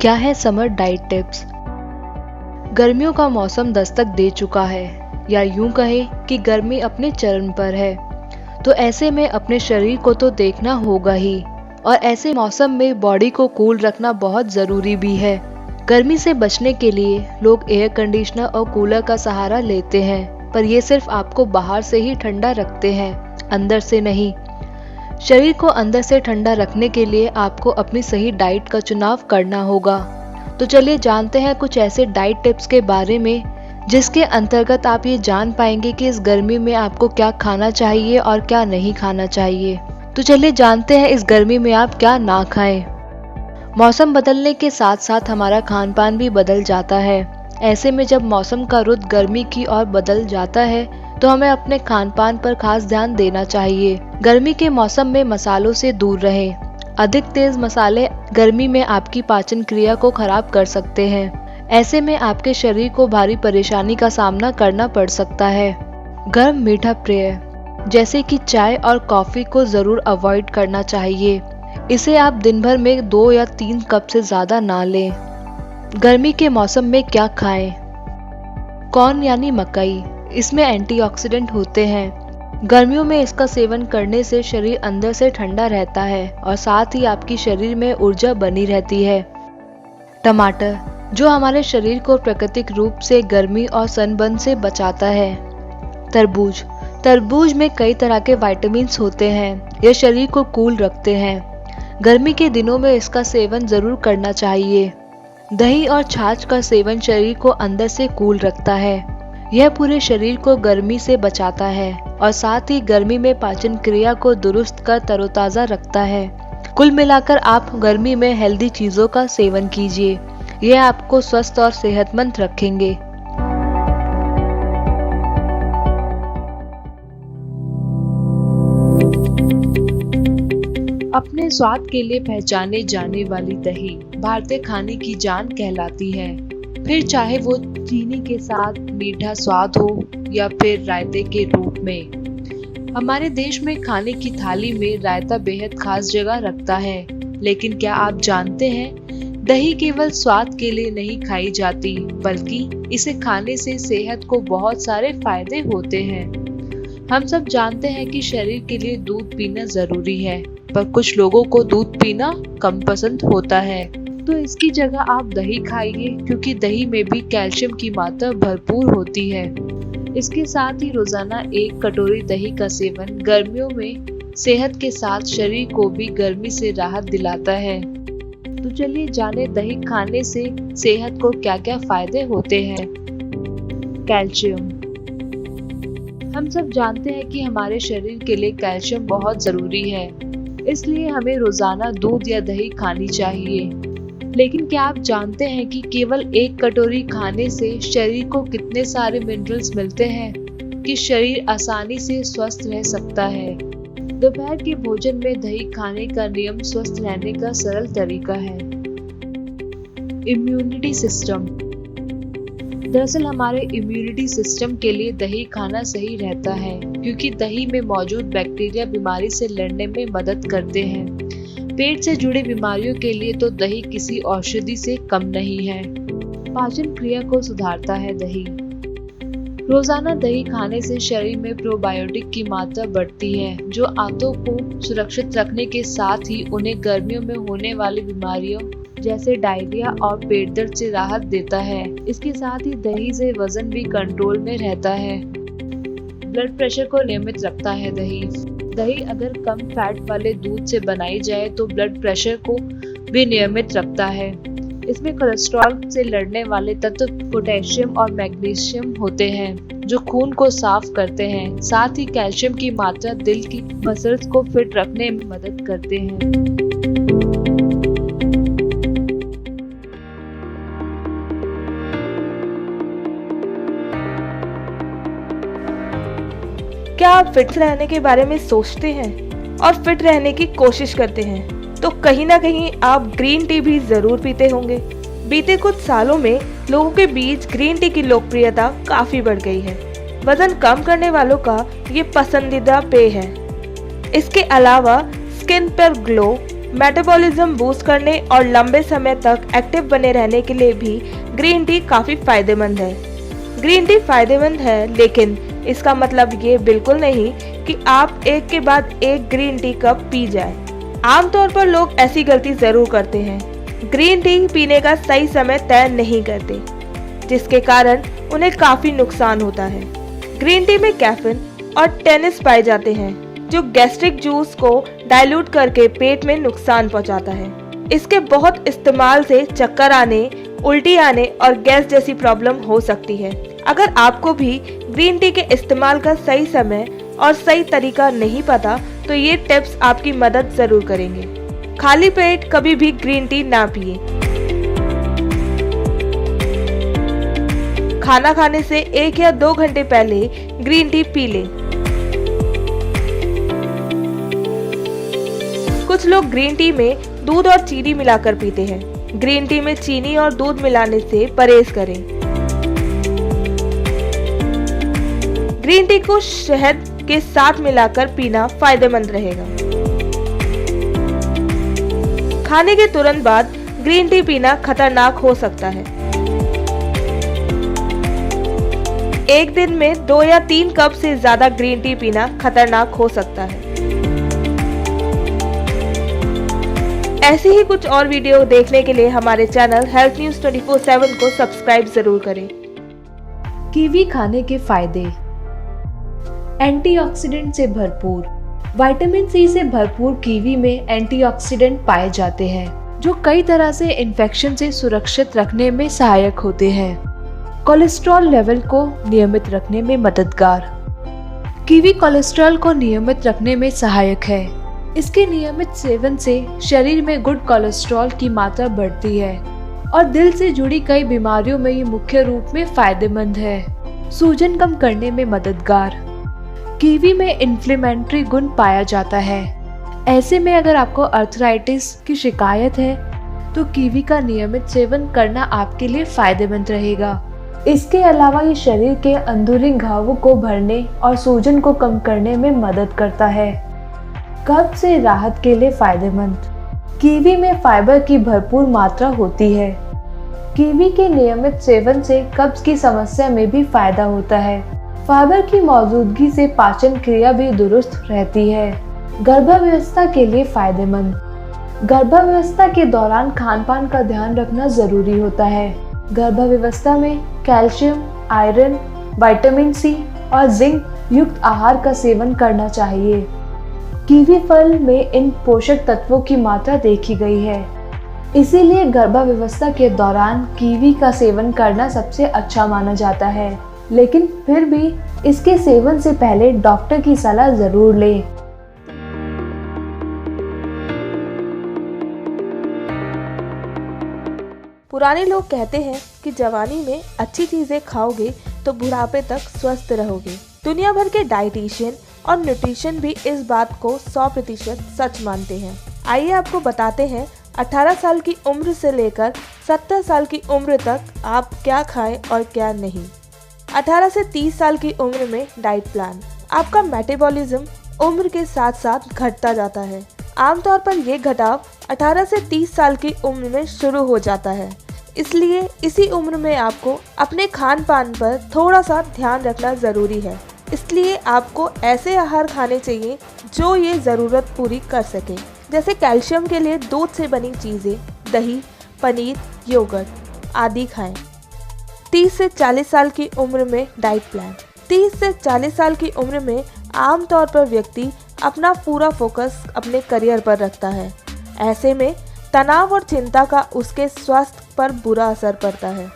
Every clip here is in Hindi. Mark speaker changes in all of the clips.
Speaker 1: क्या है समर डाइट टिप्स। गर्मियों का मौसम दस्तक दे चुका है, या यूं कहें कि गर्मी अपने चरम पर है। तो ऐसे में अपने शरीर को तो देखना होगा ही, और ऐसे मौसम में बॉडी को कूल रखना बहुत ज़रूरी भी है। गर्मी से बचने के लिए लोग एयर कंडीशनर और कूलर का सहारा लेते हैं, पर ये सिर्फ आपको बाहर से ही ठंडा रखते हैं, अंदर से नहीं। शरीर को अंदर से ठंडा रखने के लिए आपको अपनी सही डाइट का चुनाव करना होगा। तो चलिए जानते हैं कुछ ऐसे डाइट टिप्स के बारे में जिसके अंतर्गत आप ये जान पाएंगे कि इस गर्मी में आपको क्या खाना चाहिए और क्या नहीं खाना चाहिए। तो चलिए जानते हैं इस गर्मी में आप क्या ना खाएं। मौसम बदलने के साथ साथ हमारा खान पान भी बदल जाता है। ऐसे में जब मौसम का रुख गर्मी की ओर बदल जाता है तो हमें अपने खान पान पर खास ध्यान देना चाहिए। गर्मी के मौसम में मसालों से दूर रहें। अधिक तेज मसाले गर्मी में आपकी पाचन क्रिया को खराब कर सकते हैं। ऐसे में आपके शरीर को भारी परेशानी का सामना करना पड़ सकता है। गर्म मीठा पेय जैसे कि चाय और कॉफी को जरूर अवॉइड करना चाहिए। इसे आप दिन भर में 2 या 3 कप से ज्यादा ना लें। गर्मी के मौसम में क्या खाएं? कॉर्न यानी मकई, इसमें एंटीऑक्सीडेंट होते हैं। गर्मियों में इसका सेवन करने से शरीर अंदर से ठंडा रहता है और साथ ही आपकी शरीर में ऊर्जा बनी रहती है। टमाटर, जो हमारे शरीर को प्राकृतिक रूप से गर्मी और सनबर्न से बचाता है। तरबूज, तरबूज में कई तरह के विटामिन्स होते हैं। ये शरीर को कूल रखते हैं। गर्मी के दिनों में इसका सेवन जरूर करना चाहिए। दही और छाछ का सेवन शरीर को अंदर से कूल रखता है। यह पूरे शरीर को गर्मी से बचाता है और साथ ही गर्मी में पाचन क्रिया को दुरुस्त कर तरोताजा रखता है। कुल मिलाकर आप गर्मी में हेल्दी चीजों का सेवन कीजिए। यह आपको स्वस्थ और सेहतमंद रखेंगे। अपने स्वाद के लिए पहचाने जाने वाली दही भारतीय खाने की जान कहलाती है। फिर चाहे वो चीनी के साथ मीठा स्वाद हो या फिर रायते के रूप में। हमारे देश में खाने की थाली में रायता बेहद खास जगह रखता है। लेकिन क्या आप जानते हैं, दही केवल स्वाद के लिए नहीं खाई जाती, बल्कि इसे खाने से सेहत को बहुत सारे फायदे होते हैं। हम सब जानते हैं कि शरीर के लिए दूध पीना जरूरी है, पर कुछ लोगों को दूध पीना कम पसंद होता है। तो इसकी जगह आप दही खाइए, क्योंकि दही में भी कैल्शियम की मात्रा भरपूर होती है। इसके साथ ही रोजाना 1 कटोरी दही का सेवन गर्मियों में सेहत के साथ शरीर को भी गर्मी से राहत दिलाता है। तो चलिए जाने दही खाने से सेहत को क्या क्या फायदे होते हैं। कैल्शियम, हम सब जानते हैं कि हमारे शरीर के लिए कैल्शियम बहुत जरूरी है, इसलिए हमें रोजाना दूध या दही खानी चाहिए। लेकिन क्या आप जानते हैं कि केवल 1 कटोरी खाने से शरीर को कितने सारे मिनरल्स मिलते हैं कि शरीर आसानी से स्वस्थ रह सकता है। दोपहर के भोजन में दही खाने का नियम स्वस्थ रहने का सरल तरीका है। इम्यूनिटी सिस्टम, दरअसल हमारे इम्यूनिटी सिस्टम के लिए दही खाना सही रहता है, क्योंकि दही में मौजूद बैक्टीरिया बीमारी से लड़ने में मदद करते हैं। पेट से जुड़ी बीमारियों के लिए तो दही किसी औषधि से कम नहीं है। पाचन क्रिया को सुधारता है दही। रोजाना दही खाने से शरीर में प्रोबायोटिक की मात्रा बढ़ती है, जो आंतों को सुरक्षित रखने के साथ ही उन्हें गर्मियों में होने वाली बीमारियों जैसे डायरिया और पेट दर्द से राहत देता है। इसके साथ ही दही से वजन भी कंट्रोल में रहता है। ब्लड प्रेशर को नियमित रखता है दही। दही अगर कम फैट वाले दूध से बनाई जाए तो ब्लड प्रेशर को भी नियमित रखता है। इसमें कोलेस्ट्रॉल से लड़ने वाले तत्व पोटेशियम और मैग्नीशियम होते हैं, जो खून को साफ करते हैं। साथ ही कैल्शियम की मात्रा दिल की मसल्स को फिट रखने में मदद करते हैं।
Speaker 2: क्या आप फिट रहने के बारे में सोचते हैं और फिट रहने की कोशिश करते हैं, तो कहीं ना कहीं आप ग्रीन टी भी जरूर पीते होंगे। बीते कुछ सालों में लोगों के बीच ग्रीन टी की लोकप्रियता काफी बढ़ गई है। वजन कम करने वालों का ये पसंदीदा पेय है। इसके अलावा स्किन पर ग्लो, मेटाबॉलिज्म बूस्ट करने और लंबे समय तक एक्टिव बने रहने के लिए भी ग्रीन टी काफ़ी फायदेमंद है। ग्रीन टी फायदेमंद है, लेकिन इसका मतलब ये बिल्कुल नहीं कि आप एक के बाद एक ग्रीन टी कप पी जाए। आमतौर पर लोग ऐसी गलती ज़रूर करते हैं, ग्रीन टी पीने का सही समय तय नहीं करते, जिसके कारण उन्हें काफ़ी नुकसान होता है। ग्रीन टी में कैफीन और टेनिस पाए जाते हैं, जो गैस्ट्रिक जूस को डाइल्यूट करके पेट में नुकसान पहुंचाता है। इसके बहुत इस्तेमाल से चक्कर आने, उल्टी आने और गैस जैसी प्रॉब्लम हो सकती है। अगर आपको भी ग्रीन टी के इस्तेमाल का सही समय और सही तरीका नहीं पता, तो ये टिप्स आपकी मदद जरूर करेंगे। खाली पेट कभी भी ग्रीन टी ना पिए। खाना खाने से 1 या 2 घंटे पहले ग्रीन टी पी लें। कुछ लोग ग्रीन टी में दूध और चीनी मिलाकर पीते हैं। ग्रीन टी में चीनी और दूध मिलाने से परहेज करें। ग्रीन टी को शहद के साथ मिलाकर पीना फायदेमंद रहेगा। खाने के तुरंत बाद ग्रीन टी पीना खतरनाक हो सकता है। एक दिन में 2 या 3 कप से ज्यादा ग्रीन टी पीना खतरनाक हो सकता है। ऐसी ही कुछ और वीडियो देखने के लिए हमारे चैनल हेल्थ न्यूज 24/7 को सब्सक्राइब जरूर करें।
Speaker 1: कीवी खाने के फायदे। एंटीऑक्सीडेंट से भरपूर। विटामिन सी से भरपूर कीवी में एंटीऑक्सीडेंट पाए जाते हैं, जो कई तरह से इन्फेक्शन से सुरक्षित रखने में सहायक होते हैं। कोलेस्ट्रॉल लेवल को नियमित रखने में मददगार। कीवी कोलेस्ट्रॉल को नियमित रखने में सहायक है। इसके नियमित सेवन से शरीर में गुड कोलेस्ट्रॉल की मात्रा बढ़ती है और दिल से जुड़ी कई बीमारियों में ये मुख्य रूप में फायदेमंद है। सूजन कम करने में मददगार। कीवी में इन्फ्लेमेटरी गुण पाया जाता है। ऐसे में अगर आपको अर्थराइटिस की शिकायत है तो कीवी का नियमित सेवन करना आपके लिए फायदेमंद रहेगा। इसके अलावा ये शरीर के अंदरूनी घावों को भरने और सूजन को कम करने में मदद करता है। कब्ज से राहत के लिए फायदेमंद। कीवी में फाइबर की भरपूर मात्रा होती है। कीवी के नियमित सेवन से कब्ज की समस्या में भी फायदा होता है। फाइबर की मौजूदगी से पाचन क्रिया भी दुरुस्त रहती है। गर्भावस्था के लिए फायदेमंद। गर्भावस्था के दौरान खान-पान का ध्यान रखना जरूरी होता है। गर्भावस्था में कैल्शियम, आयरन, विटामिन सी और जिंक युक्त आहार का सेवन करना चाहिए। कीवी फल में इन पोषक तत्वों की मात्रा देखी गई है, इसीलिए गर्भावस्था के दौरान कीवी का सेवन करना सबसे अच्छा माना जाता है। लेकिन फिर भी इसके सेवन से पहले डॉक्टर की सलाह जरूर लें।
Speaker 2: पुराने लोग कहते हैं कि जवानी में अच्छी चीजें खाओगे तो बुढ़ापे तक स्वस्थ रहोगे। दुनिया भर के डाइटिशियन और न्यूट्रिशन भी इस बात को 100% सच मानते हैं। आइए आपको बताते हैं 18 साल की उम्र से लेकर 70 साल की उम्र तक आप क्या खाएं और क्या नहीं। 18 से 30 साल की उम्र में डाइट प्लान। आपका मेटाबॉलिज्म उम्र के साथ साथ घटता जाता है। आमतौर पर यह घटाव 18 से 30 साल की उम्र में शुरू हो जाता है, इसलिए इसी उम्र में आपको अपने खान पान पर थोड़ा सा ध्यान रखना ज़रूरी है। इसलिए आपको ऐसे आहार खाने चाहिए जो ये ज़रूरत पूरी कर सके, जैसे कैल्शियम के लिए दूध से बनी चीज़ें, दही, पनीर, योगर्ट आदि खाएं। 30 से 40 साल की उम्र में डाइट प्लान। 30 से 40 साल की उम्र में आमतौर पर व्यक्ति अपना पूरा फोकस अपने करियर पर रखता है। ऐसे में तनाव और चिंता का उसके स्वास्थ्य पर बुरा असर पड़ता है।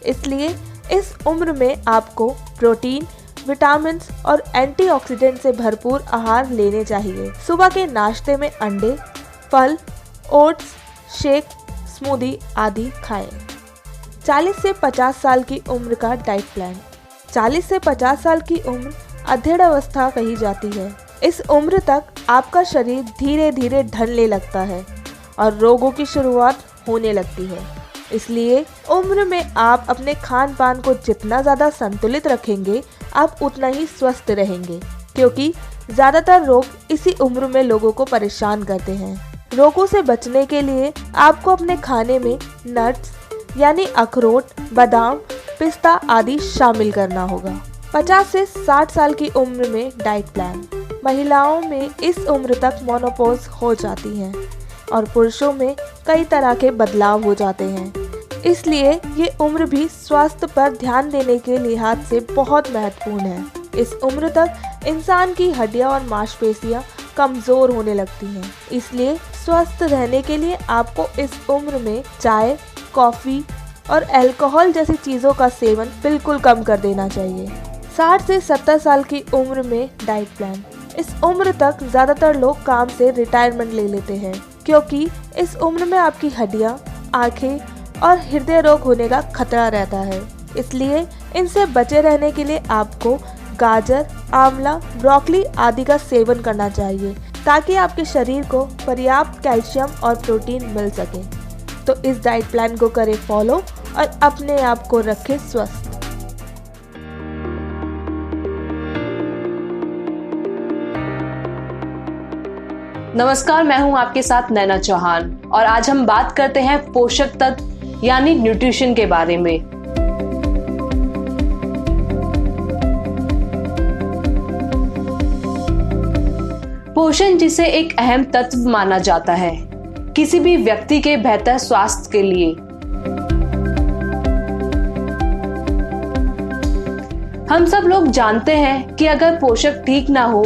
Speaker 2: इसलिए इस उम्र में आपको प्रोटीन, विटामिन और एंटीऑक्सीडेंट से भरपूर आहार लेने चाहिए। सुबह के नाश्ते में अंडे, फल, ओट्स, शेक, स्मूदी आदि खाएं। 40 से 50 साल की उम्र का डाइट प्लान। 40 से 50 साल की उम्र अधेड़ अवस्था कही जाती है। इस उम्र तक आपका शरीर धीरे धीरे ढलने लगता है और रोगों की शुरुआत होने लगती है। इसलिए उम्र में आप अपने खान पान को जितना ज़्यादा संतुलित रखेंगे, आप उतना ही स्वस्थ रहेंगे, क्योंकि ज़्यादातर रोग इसी उम्र में लोगों को परेशान करते हैं। रोगों से बचने के लिए आपको अपने खाने में नट्स यानी अखरोट, बादाम, पिस्ता आदि शामिल करना होगा। 50 से 60 साल की उम्र में डाइट प्लान। महिलाओं में इस उम्र तक मेनोपॉज हो जाती है और पुरुषों में कई तरह के बदलाव हो जाते हैं, इसलिए ये उम्र भी स्वास्थ्य पर ध्यान देने के लिहाज से बहुत महत्वपूर्ण है। इस उम्र तक इंसान की हड्डियां और मांसपेशियां कमज़ोर होने लगती हैं, इसलिए स्वस्थ रहने के लिए आपको इस उम्र में चाय, कॉफ़ी और अल्कोहल जैसी चीज़ों का सेवन बिल्कुल कम कर देना चाहिए। 60 से 70 साल की उम्र में डाइट प्लान। इस उम्र तक ज़्यादातर लोग काम से रिटायरमेंट ले लेते हैं, क्योंकि इस उम्र में आपकी हड्डियाँ, आँखें और हृदय रोग होने का खतरा रहता है। इसलिए इनसे बचे रहने के लिए आपको गाजर, आंवला, ब्रोकली आदि का सेवन करना चाहिए, ताकि आपके शरीर को पर्याप्त कैल्शियम और प्रोटीन मिल सके। तो इस डाइट प्लान को करें फॉलो और अपने आप को रखें स्वस्थ।
Speaker 3: नमस्कार, मैं हूं आपके साथ नैना चौहान और आज हम बात करते हैं पोषक तत्व यानी न्यूट्रिशन के बारे में। पोषण जिसे एक अहम तत्व माना जाता है किसी भी व्यक्ति के बेहतर स्वास्थ्य के लिए। हम सब लोग जानते हैं कि अगर पोषक ठीक ना हो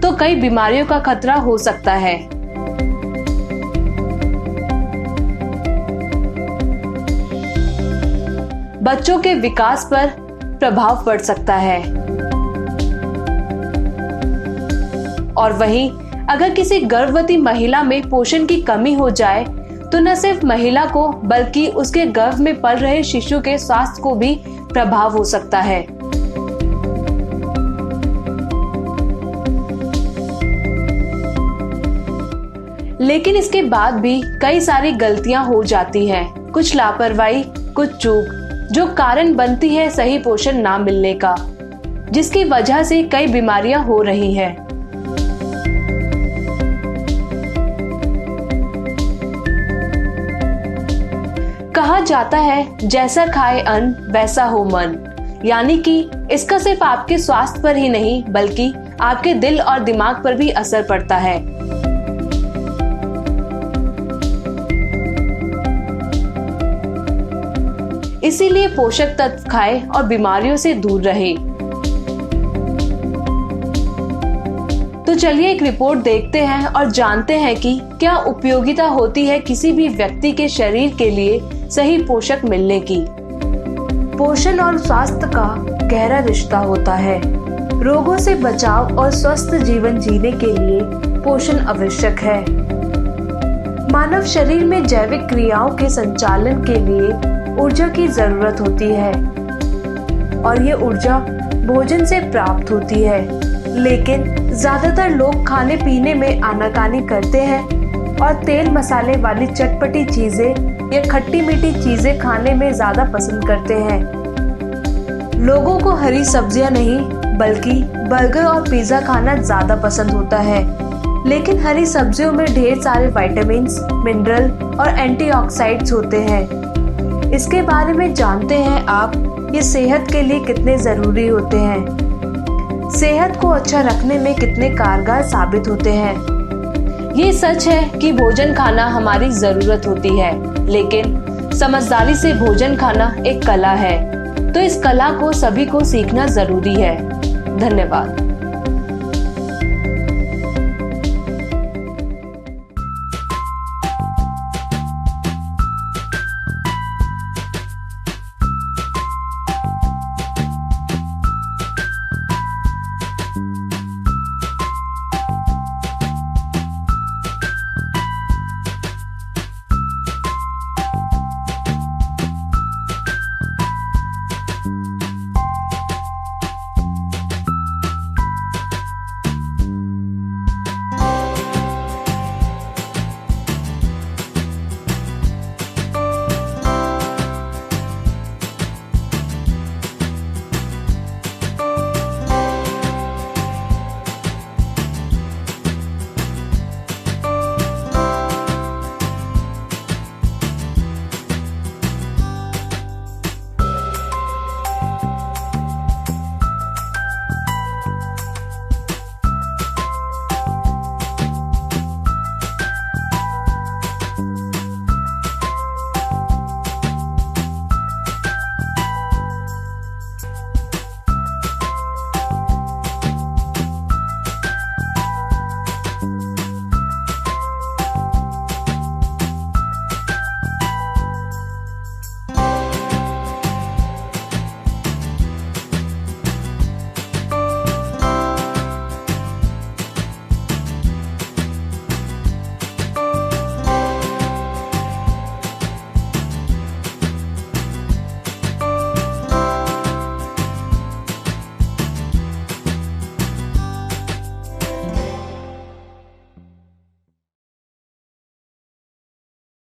Speaker 3: तो कई बीमारियों का खतरा हो सकता है। बच्चों के विकास पर प्रभाव पड़ सकता है और वहीं अगर किसी गर्भवती महिला में पोषण की कमी हो जाए तो न सिर्फ महिला को बल्कि उसके गर्भ में पल रहे शिशु के स्वास्थ्य को भी प्रभाव हो सकता है। लेकिन इसके बाद भी कई सारी गलतियां हो जाती हैं, कुछ लापरवाही, कुछ चूक, जो कारण बनती है सही पोषण ना मिलने का, जिसकी वजह से कई बीमारियां हो रही हैं। कहा जाता है जैसा खाए अन्न वैसा हो मन, यानी कि इसका सिर्फ आपके स्वास्थ्य पर ही नहीं बल्कि आपके दिल और दिमाग पर भी असर पड़ता है। इसीलिए पोषक तत्व खाएं और बीमारियों से दूर रहें। तो चलिए एक रिपोर्ट देखते हैं और जानते हैं कि क्या उपयोगिता होती है किसी भी व्यक्ति के शरीर के लिए सही पोषक मिलने की। पोषण और स्वास्थ्य का गहरा रिश्ता होता है। रोगों से बचाव और स्वस्थ जीवन जीने के लिए पोषण आवश्यक है। मानव शरीर में जैविक क्रियाओं के संचालन के लिए ऊर्जा की जरूरत होती है और ये ऊर्जा भोजन से प्राप्त होती है, लेकिन ज्यादातर लोग खाने पीने में आनाकानी करते हैं और तेल मसाले वाली चटपटी चीजें या खट्टी मीठी चीजें खाने में ज्यादा पसंद करते हैं। लोगों को हरी सब्जियां नहीं बल्कि बर्गर और पिज्जा खाना ज्यादा पसंद होता है, लेकिन हरी सब्जियों में ढेर सारे विटामिन्स, मिनरल और एंटीऑक्सीडेंट्स होते हैं। इसके बारे में जानते हैं आप, ये सेहत के लिए कितने जरूरी होते हैं, सेहत को अच्छा रखने में कितने कारगर साबित होते हैं। ये सच है कि भोजन खाना हमारी जरूरत होती है, लेकिन समझदारी से भोजन खाना एक कला है, तो इस कला को सभी को सीखना जरूरी है। धन्यवाद।